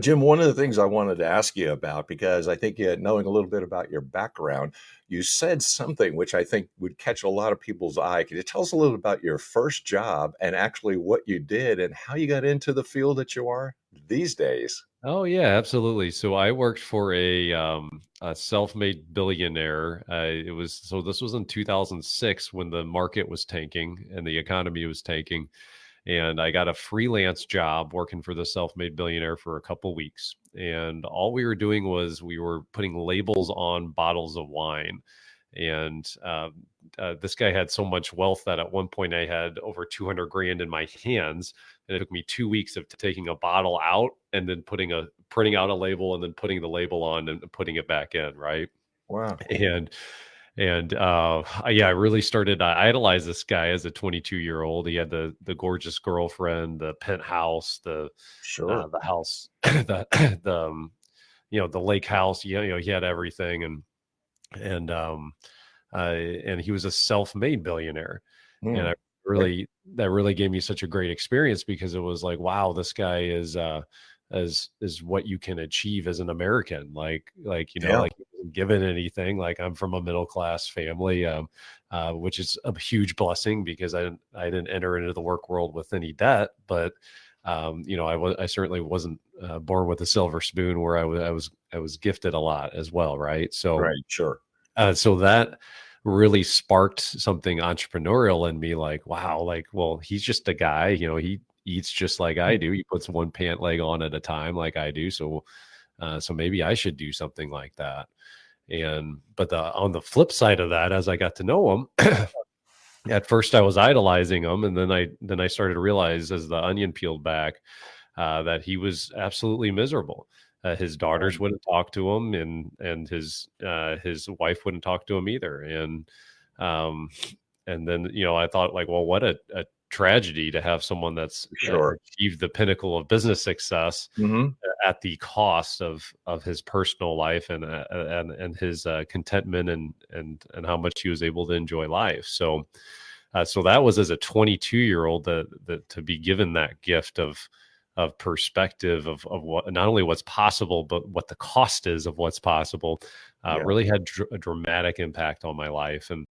Jim, one of the things I wanted to ask you about, because I think knowing a little bit about your background, you said something which I think would catch a lot of people's eye. Can you tell us a little about your first job and actually what you did and how you got into the field that you are these days? Oh yeah, absolutely. So I worked for a self-made billionaire. This was in 2006 when the market was tanking and the economy was tanking, and I got a freelance job working for the self-made billionaire for a couple weeks. And all we were doing was we were putting labels on bottles of wine. And this guy had so much wealth that at one point I had over 200 grand in my hands, and it took me 2 weeks of taking a bottle out and then printing out a label and then putting the label on and putting it back in, right? Wow. And yeah, I really started. I idolized this guy as a 22-year-old. He had the gorgeous girlfriend, the penthouse, Sure. the house, the the lake house. He had everything, and he was a self-made billionaire. And Hmm. I Right. really that really gave me such a great experience because it was like, wow, this guy is what you can achieve as an American. Yeah. Like he wasn't given anything. Like I'm from a middle class family, which is a huge blessing because I didn't enter into the work world with any debt, but I certainly wasn't born with a silver spoon where I was gifted a lot as well, right? Right. Sure. So that really sparked something entrepreneurial in me. Like, wow, like, well, he's just a guy, he eats just like I do. He puts one pant leg on at a time, like I do. So maybe I should do something like that. But on the flip side of that, as I got to know him, at first I was idolizing him, and then I started to realize as the onion peeled back that he was absolutely miserable. His daughters Um, wouldn't talk to him, and his wife wouldn't talk to him either. Um, and then I thought like, well, what a tragedy to have someone that's sure. achieved the pinnacle of business success Hmm. at the cost of his personal life and his contentment and how much he was able to enjoy life. So that was as a 22-year-old that to be given that gift of perspective of what not only what's possible but what the cost is of what's possible Yeah. really had a dramatic impact on my life. And